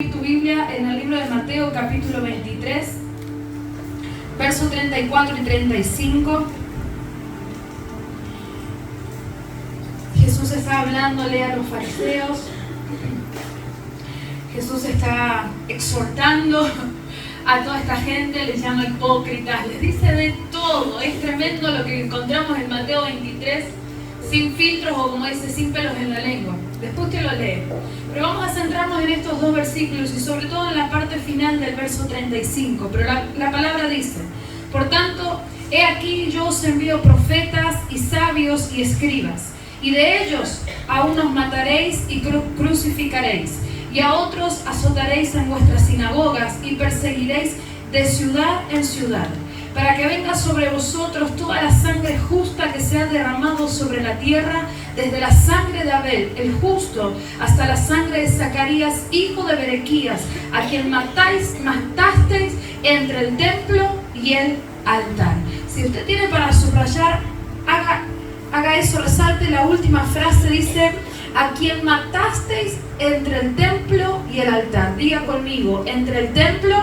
Tu Biblia en el libro de Mateo capítulo 23, versos 34 y 35. Jesús está hablándole a los fariseos. Jesús está exhortando a toda esta gente, les llama hipócritas, les dice de todo. Es tremendo lo que encontramos en Mateo 23, sin filtros o como dice, sin pelos en la lengua. Después te lo lee. Pero vamos a centrarnos en estos dos versículos y sobre todo en la parte final del verso 35. Pero la palabra dice: por tanto, he aquí yo os envío profetas y sabios y escribas, y de ellos a unos mataréis y crucificaréis, y a otros azotaréis en vuestras sinagogas y perseguiréis de ciudad en ciudad, para que venga sobre vosotros toda la sangre justa que se ha derramado sobre la tierra, desde la sangre de Abel, el justo, hasta la sangre de Zacarías, hijo de Berequías, a quien matasteis entre el templo y el altar. Si usted tiene para subrayar, haga eso, resalte la última frase, dice: a quien matasteis entre el templo y el altar. Diga conmigo: entre el templo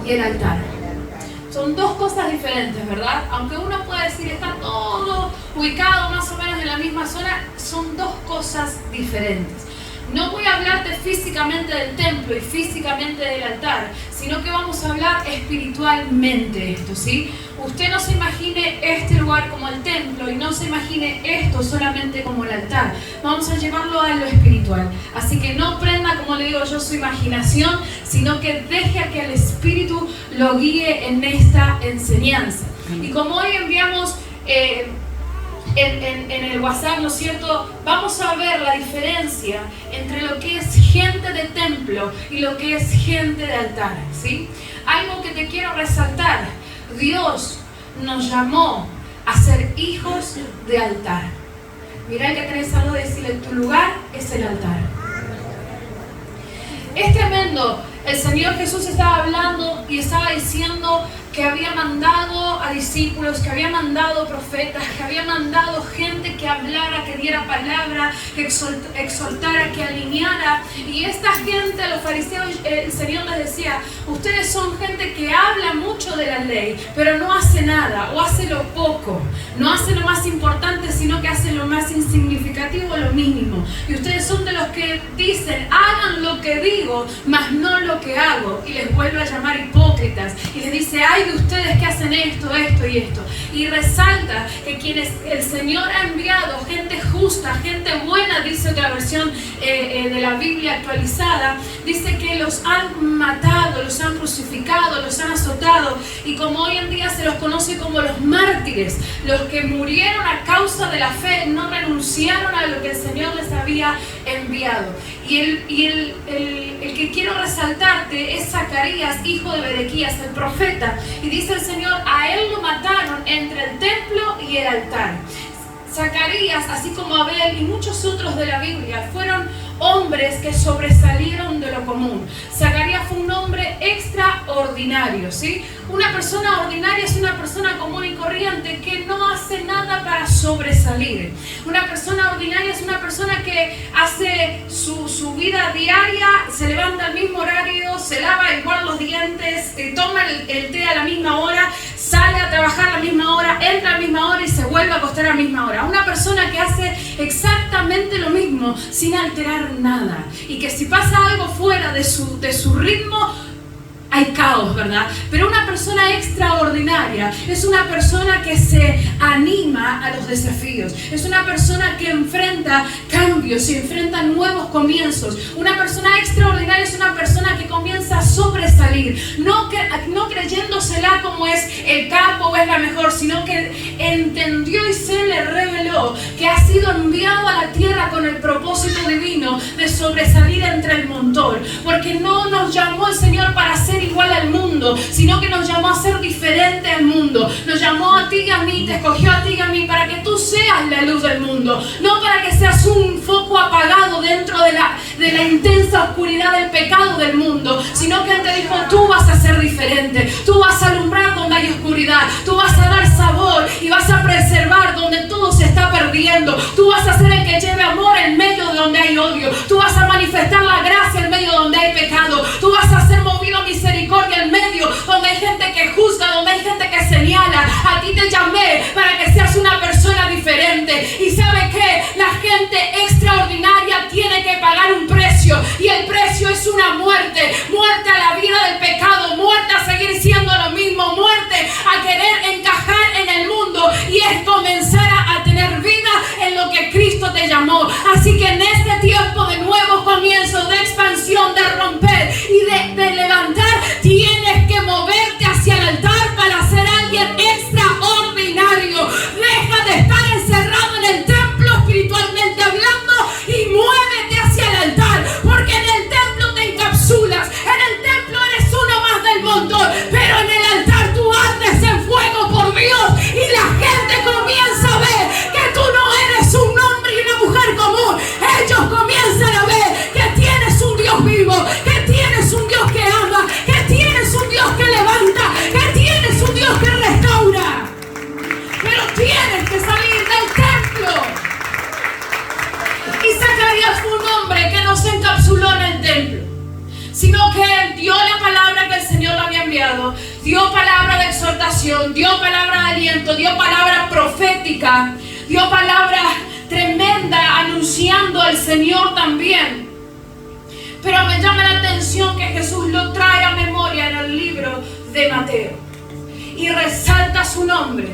y el altar. Son dos cosas diferentes, ¿verdad? Aunque uno pueda decir está todo ubicado más o menos en la misma zona, son dos cosas diferentes. No voy a hablarte físicamente del templo y físicamente del altar, sino que vamos a hablar espiritualmente esto, ¿sí? Usted no se imagine este lugar como el templo y no se imagine esto solamente como el altar. Vamos a llevarlo a lo espiritual. Así que no prenda, como le digo yo, su imaginación, sino que deje a que el Espíritu lo guíe en esta enseñanza. Y como hoy enviamos en el WhatsApp, ¿no es cierto?, vamos a ver la diferencia entre lo que es gente de templo y lo que es gente de altar, ¿sí? Algo que te quiero resaltar: Dios nos llamó a ser hijos de altar. Mira el que tenés algo de decirle: tu lugar es el altar. Es tremendo. El Señor Jesús estaba hablando y estaba diciendo que había mandado a discípulos, que había mandado profetas, que había mandado gente que hablara, que diera palabra, que exhortara, que alineara. Y esta gente, a los fariseos, el Señor les decía: ustedes son gente que habla mucho de la ley, pero no hace nada, o hace lo poco. No hace lo más importante, sino que hace lo más insignificativo, lo mínimo. Y ustedes son de los que dicen: hagan lo que digo, mas no lo que hago. Y les vuelve a llamar hipócritas. Y les dice: ay de ustedes que hacen esto, esto y esto. Y resalta que quienes el Señor ha enviado, gente justa, gente buena, dice otra versión de la Biblia actualizada, dice que los han matado, los han crucificado, los han azotado. Y como hoy en día se los conoce como los mártires, los que murieron a causa de la fe, no renunciaron a lo que el Señor les había enviado. Y el que quiero resaltarte es Zacarías, hijo de Berequías, el profeta. Y dice el Señor: a él lo mataron entre el templo y el altar. Zacarías, así como Abel y muchos otros de la Biblia, fueron hombres que sobresalieron de lo común. Zacarías fue un hombre extraordinario, ¿sí? Una persona ordinaria es una persona común y corriente que no hace nada para sobresalir. Una persona ordinaria es una persona que hace su vida diaria, se levanta al mismo horario, se lava igual los dientes, toma el té a la misma hora, sale a trabajar a la misma hora, entra a la misma hora y se vuelve a acostar a la misma hora. Una persona que hace exactamente lo mismo sin alterar nada, y que si pasa algo fuera de su ritmo, hay caos, ¿verdad? Pero una persona extraordinaria es una persona que se anima a los desafíos, es una persona que enfrenta cambios y enfrenta nuevos comienzos. Una persona extraordinaria es una persona que comienza a sobresalir, no creyéndosela como es el capo o es la mejor, sino que entendió y se le reveló que ha sido enviado a la tierra con el propósito divino de sobresalir entre el montón, porque no nos llamó el Señor para ser igual al mundo, sino que nos llamó a ser diferente al mundo. Nos llamó a ti y a mí, te escogió a ti y a mí para que tú seas la luz del mundo, no para que seas un foco apagado dentro de la intensa oscuridad del pecado del mundo, sino que Él te dijo: tú vas a ser diferente, tú vas a alumbrar donde hay oscuridad, tú vas a dar sabor y vas a preservar donde todo se está perdiendo. ardiendo. Tú vas a ser el que lleve amor en medio de donde hay odio. Tú vas a manifestar la gracia en medio de donde hay pecado. Tú vas a ser movido a misericordia en medio donde hay gente que juzga, donde hay gente que señala. A ti te llamé para que seas una persona diferente. Y ¿sabe qué? La gente extraordinaria tiene que pagar un precio. Y el precio es una muerte. Muerte a la vida del pecado. Muerte a seguir siendo lo mismo. Muerte a querer encajar en el mundo. Y es comenzar a tener vida en lo que Cristo te llamó. Así que en este tiempo de nuevo comienzo, de expansión, de romper y de levantar, tienes que moverte hacia el altar para ser alguien extraordinario. Deja de estar encerrado en el templo espiritualmente hablando y muévete hacia el altar, porque en el templo te encapsulas, en el templo eres uno más del montón, pero en el altar tú ardes en fuego por Dios y la gente comienza a ver que tú no eres un hombre y una mujer común. Ellos comienzan a ver que tienes un Dios vivo, que tienes un Dios que ama, que tienes un Dios que levanta, que tienes un Dios que restaura. Pero tienes que salir del templo. Y Zacarías fue un hombre que no se encapsuló en el templo, sino que él dio la palabra que el Señor le había enviado, dio palabra de exhortación, dio palabra de aliento, dio palabra profética, dio palabra tremenda anunciando al Señor también. Pero me llama la atención que Jesús lo trae a memoria en el libro de Mateo y resalta su nombre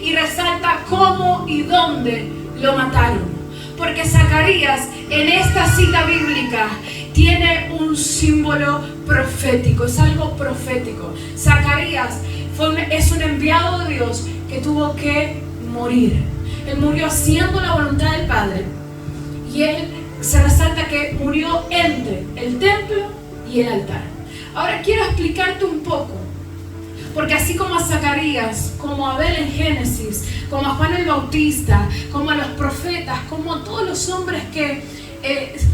y resalta cómo y dónde lo mataron. Porque Zacarías en esta cita bíblica tiene un símbolo profético, es algo profético. Zacarías es un enviado de Dios que tuvo que morir. Él murió haciendo la voluntad del Padre. Y él se resalta que murió entre el templo y el altar. Ahora quiero explicarte un poco. Porque así como a Zacarías, como a Abel en Génesis, como a Juan el Bautista, como a los profetas, como a todos los hombres que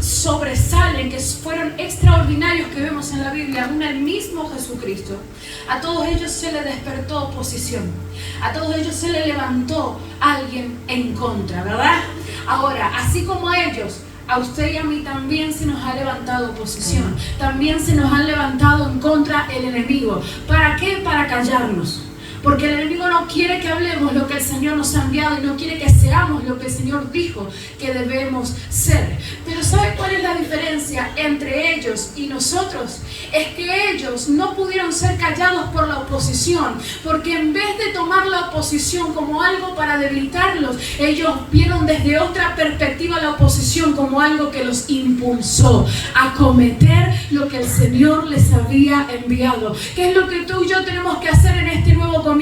sobresalen, que fueron extraordinarios que vemos en la Biblia, aún el mismo Jesucristo, a todos ellos se les despertó oposición, a todos ellos se les levantó alguien en contra, ¿verdad? Ahora, así como a ellos, a usted y a mí también se nos ha levantado oposición, también se nos han levantado en contra el enemigo. ¿Para qué? Para callarnos. Porque el enemigo no quiere que hablemos lo que el Señor nos ha enviado y no quiere que seamos lo que el Señor dijo que debemos ser. Pero ¿sabe cuál es la diferencia entre ellos y nosotros? Es que ellos no pudieron ser callados por la oposición, porque en vez de tomar la oposición como algo para debilitarlos, ellos vieron desde otra perspectiva la oposición como algo que los impulsó a cometer lo que el Señor les había enviado. ¿Qué es lo que tú y yo tenemos que hacer en este nuevo comienzo?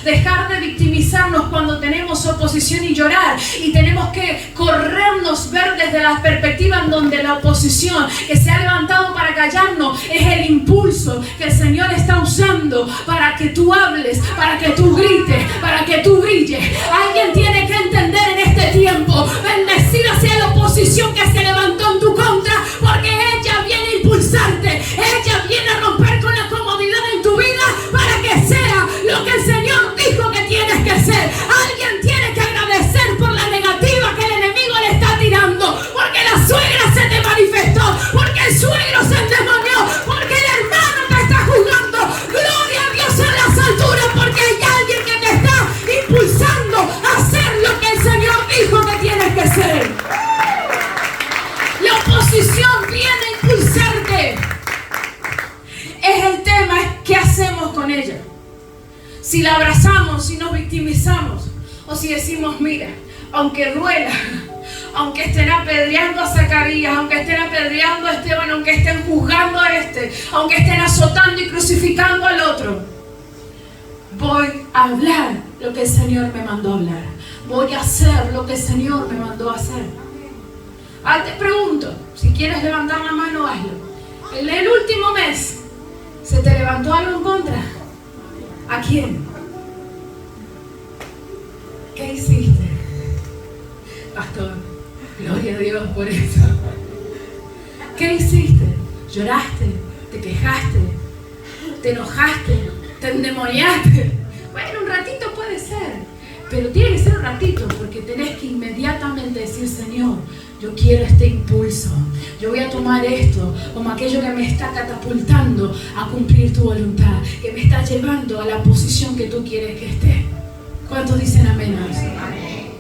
Dejar de victimizarnos cuando tenemos oposición y llorar, y tenemos que corrernos, ver desde la perspectiva en donde la oposición que se ha levantado para callarnos es el impulso que el Señor está usando para que tú hables, para que tú grites, para que tú brilles. Alguien tiene que entender en este tiempo, bendecir hacia la oposición que se levantó en tu contra, porque ella viene a impulsarte, ella viene a romper con la comodidad en tu vida para que sea lo que el Señor dijo que tienes que ser. Alguien tiene que agradecer por la negativa que el enemigo le está tirando, porque la suegra se te manifestó, porque el suegro se te endemonió, porque el hermano te está juzgando. Gloria a Dios en las alturas, porque hay alguien que te está impulsando a hacer lo que el Señor dijo que tienes que ser. La oposición viene a impulsarte. Es el tema, es qué hacemos con ella. Si la abrazamos, si nos victimizamos, o si decimos, mira, aunque duela, aunque estén apedreando a Zacarías, aunque estén apedreando a Esteban, aunque estén juzgando a este, aunque estén azotando y crucificando al otro, voy a hablar lo que el Señor me mandó a hablar. Voy a hacer lo que el Señor me mandó a hacer. Ahora te pregunto, si quieres levantar la mano, hazlo. En el último mes, ¿se te levantó algo en contra? ¿A quién? ¿Qué hiciste? Pastor, gloria a Dios por eso. ¿Qué hiciste? ¿Lloraste? ¿Te quejaste? ¿Te enojaste? ¿Te endemoniaste? Bueno, un ratito puede ser. Pero tiene que ser un ratito, porque tenés que inmediatamente decir: Señor, yo quiero este impulso, yo voy a tomar esto como aquello que me está catapultando a cumplir tu voluntad, que me está llevando a la posición que tú quieres que esté. ¿Cuántos dicen amén a eso? Amén.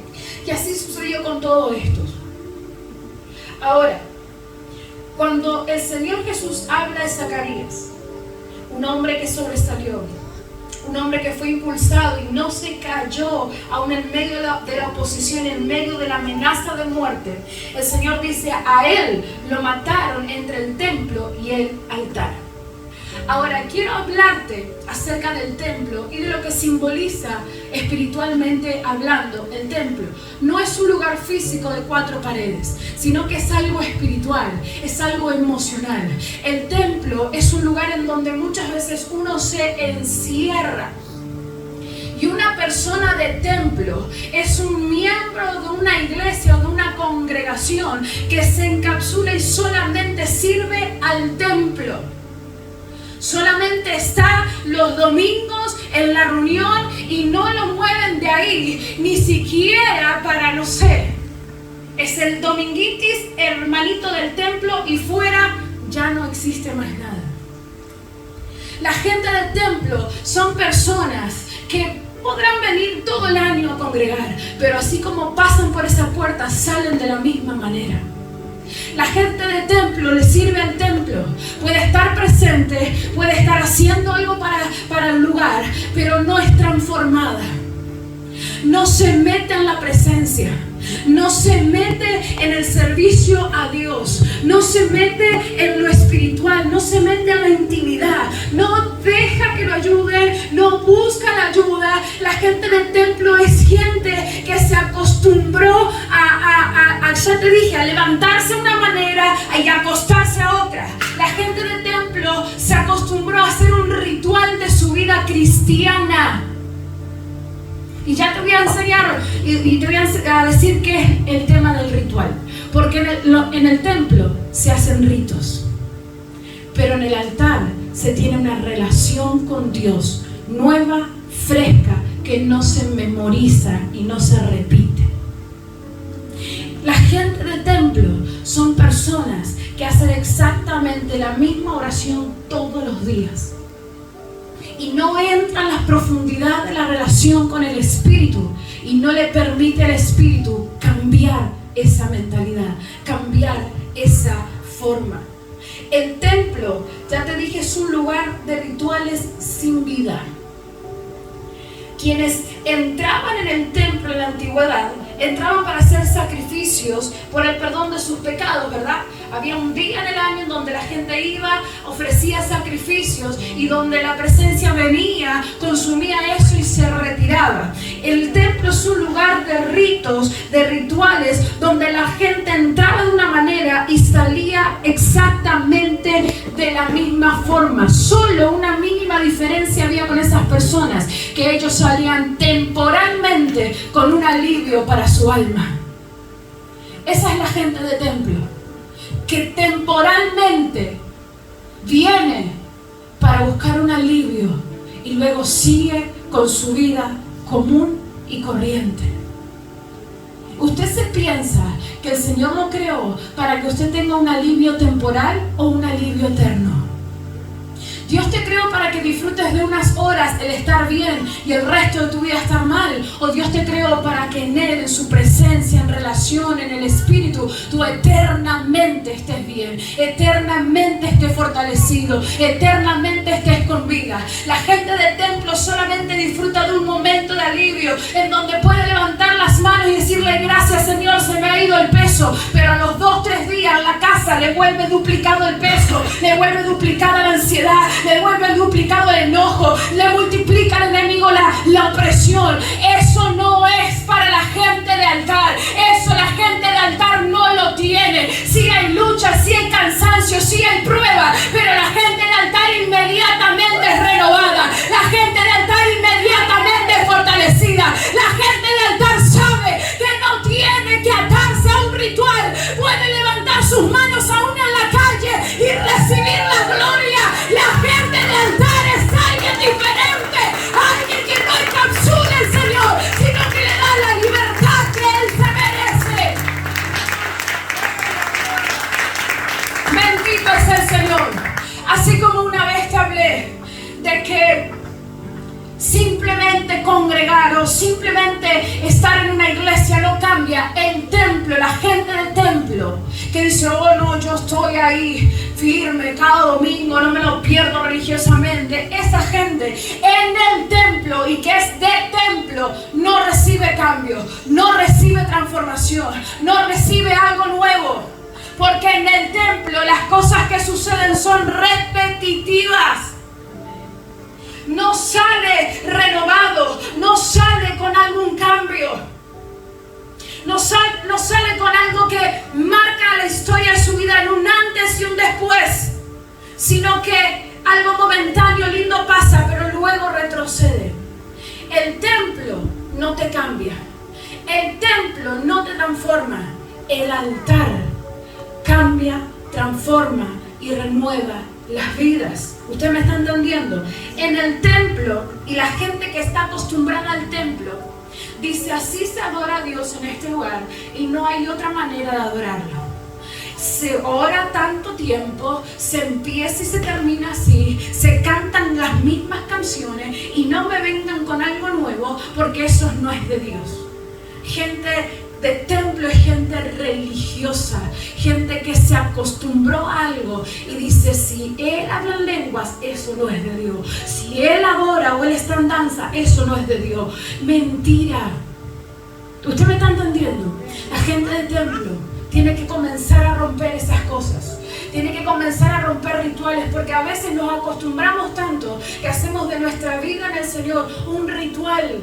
Y así sucedió con todo esto. Ahora, cuando el Señor Jesús habla de Zacarías, un hombre que sobresalió, un hombre que fue impulsado y no se cayó aún en medio de la oposición, en medio de la amenaza de muerte, el Señor dice: a él lo mataron entre el templo y el altar. Ahora quiero hablarte acerca del templo y de lo que simboliza espiritualmente hablando el templo. No es un lugar físico de 4 paredes, sino que es algo espiritual, es algo emocional. El templo es un lugar en donde muchas veces uno se encierra. Y una persona de templo es un miembro de una iglesia o de una congregación que se encapsula y solamente sirve al templo. Solamente está los domingos en la reunión y no lo mueven de ahí, ni siquiera para, no sé, es el dominguitis, hermanito del templo, y fuera ya no existe más nada. La gente del templo son personas que podrán venir todo el año a congregar, pero así como pasan por esa puerta, salen de la misma manera. La gente de templo le sirve al templo, puede estar presente, puede estar haciendo algo para el lugar, pero no es transformada. No se mete en la presencia, no se mete en el servicio a Dios, no se mete en lo espiritual, no se mete en la intimidad, no deja que lo ayuden, no busca la ayuda. La gente del templo es gente que se acostumbró ya te dije, a levantarse de una manera y acostarse a otra. La gente del templo se acostumbró a hacer un ritual de su vida cristiana. Y ya te voy a enseñar y te voy a decir qué es el tema del ritual. Porque en el templo se hacen ritos, pero en el altar se tiene una relación con Dios nueva, fresca, que no se memoriza y no se repite. La gente del templo son personas que hacen exactamente la misma oración todos los días. Y no entra en la profundidad de la relación con el Espíritu y no le permite al Espíritu cambiar esa mentalidad, cambiar esa forma. El templo, ya te dije, es un lugar de rituales sin vida. Quienes entraban en el templo en la antigüedad, entraban para hacer sacrificios por el perdón de sus pecados, ¿verdad? Había un día en el año en donde la gente iba, ofrecía sacrificios y donde la presencia venía, consumía eso y se retiraba. El templo es un lugar de ritos, de rituales, donde la gente entraba de una manera y salía exactamente de la misma forma. Solo una mínima diferencia había con esas personas, que ellos salían temporalmente con un alivio para su alma. Esa es la gente de templo, que temporalmente viene para buscar un alivio y luego sigue con su vida común y corriente. ¿Usted se piensa que el Señor lo creó para que usted tenga un alivio temporal o un alivio eterno? Dios te creó para que disfrutes de unas horas el estar bien y el resto de tu vida estar mal. O Dios te creó para que en Él, en su presencia, en relación, en el Espíritu, tú eternamente estés bien, eternamente estés fortalecido, eternamente estés con vida. La gente del templo solamente disfruta de un momento de alivio en donde puede levantar las manos y decirle: gracias, Señor, se me ha ido el peso. Pero a los 2-3 días la casa le vuelve duplicado el peso, le vuelve duplicada la ansiedad, le vuelve duplicado el enojo, le multiplica al enemigo la opresión. Eso no es para la gente de altar. Eso la gente de altar no lo tiene. Sí hay lucha, sí hay cansancio, sí hay prueba, pero la gente de altar inmediatamente es renovada. La gente de altar inmediatamente es fortalecida. La gente de altar sabe que no tiene que atarse a un ritual. Puede levantar sus manos aún en la calle y recibir la gloria. La gente de altar es alguien diferente, alguien que no encapsula el Señor, sino que simplemente congregar o simplemente estar en una iglesia no cambia. El templo, la gente del templo que dice, oh no, yo estoy ahí firme cada domingo, no me lo pierdo religiosamente. Esa gente en el templo y que es de templo no recibe cambio, no recibe transformación, no recibe algo nuevo. Porque en el templo las cosas que suceden son repetitivas. No sale renovado, no sale con algún cambio. No sale con algo que marca la historia de su vida en un antes y un después, sino que algo momentáneo, lindo pasa, pero luego retrocede. El templo no te cambia, el templo no te transforma, el altar cambia, transforma y renueva las vidas. ¿Usted me está entendiendo? En el templo, y la gente que está acostumbrada al templo dice, así se adora a Dios en este lugar y no hay otra manera de adorarlo. Se ora tanto tiempo, se empieza y se termina así, se cantan las mismas canciones y no me vengan con algo nuevo porque eso no es de Dios. Gente de templo es gente religiosa, gente que se acostumbró a algo y dice, si él habla en lenguas, eso no es de Dios. Si él adora o él está en danza, eso no es de Dios. Mentira. ¿Usted me está entendiendo? La gente de templo tiene que comenzar a romper esas cosas. Tiene que comenzar a romper rituales, porque a veces nos acostumbramos tanto que hacemos de nuestra vida en el Señor un ritual.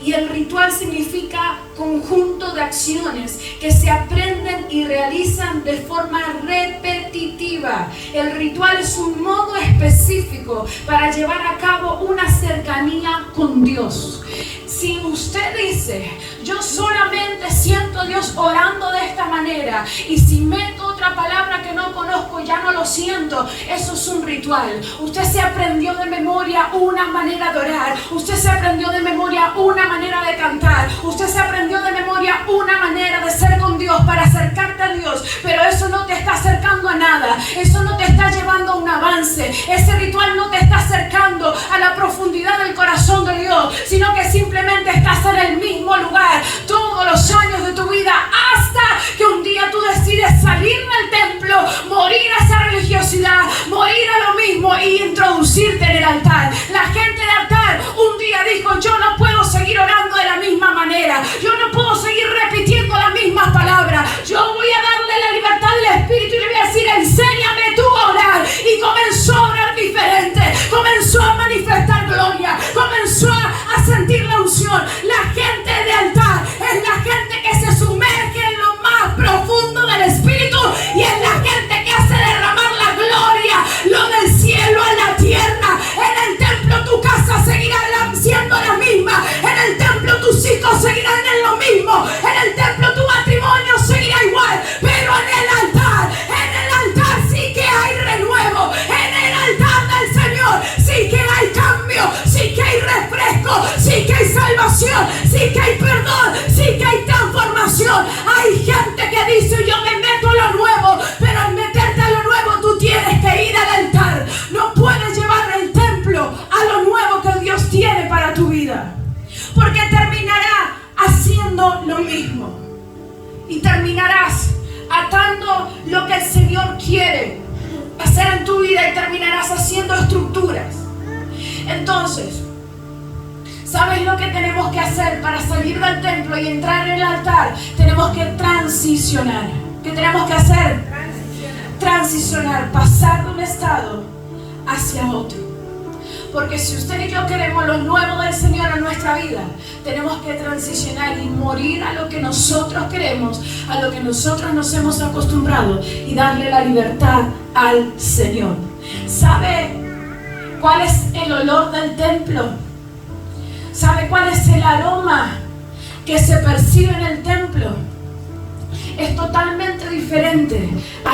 Y el ritual significa conjunto de acciones que se aprenden y realizan de forma repetitiva. El ritual es un modo específico para llevar a cabo una cercanía con Dios. Si usted dice, yo solamente siento a Dios orando de esta manera, y si meto otra palabra que no conozco ya no lo siento, eso es un ritual. Usted se aprendió de memoria una manera de orar, usted se aprendió de memoria una manera de cantar, usted se aprendió de memoria una manera de ser con Dios para acercarte a Dios, pero eso no te está acercando a nada, eso no te está llevando a un avance, ese ritual no te está acercando a la profundidad del corazón de Dios, sino que simplemente estás en el mismo lugar todos los años de tu vida hasta que un día tú decides salir del templo, morir a esa religiosidad, morir a lo mismo y introducirte en el altar. La gente del altar un día dijo, yo no puedo seguir orando de la misma manera, yo no puedo seguir repitiendo las mismas palabras, yo voy a darle la libertad del Espíritu y le voy a decir, enséñame tú a orar. Y comenzó a orar diferente, comenzó a manifestar gloria, comenzó a sentir la unción. La gente de altar es la gente que se sumerge en lo más profundo del Espíritu y es la gente que hace derramar la gloria, lo del cielo a la tierra. En el templo tu casa seguirá siendo la misma, en el templo tus hijos seguirán en lo mismo, en el templo tu matrimonio seguirá igual, pero en el altar sí que hay renuevo, en el altar del Señor sí que hay cambio, sí que hay refresco, sí que hay salvación, sí que hay perdón, sí que hay transformación. Hay gente que dice, yo me meto a lo nuevo, pero al meterte a lo nuevo tú tienes que ir al altar. No puedes llevar el templo a lo nuevo que Dios tiene para tu vida, porque terminará haciendo lo mismo y terminarás atando lo que el Señor quiere hacer en tu vida y terminarás haciendo estructuras. Entonces, ¿sabes lo que tenemos que hacer para salir del templo y entrar en el altar? Tenemos que transicionar. ¿Qué tenemos que hacer? Transicionar, pasar de un estado hacia otro. Porque si usted y yo queremos lo nuevo del Señor en nuestra vida, tenemos que transicionar y morir a lo que nosotros queremos, a lo que nosotros nos hemos acostumbrado y darle la libertad al Señor. ¿Sabe cuál es el olor del templo? ¿Sabe cuál es el aroma que se percibe en el templo? Es totalmente diferente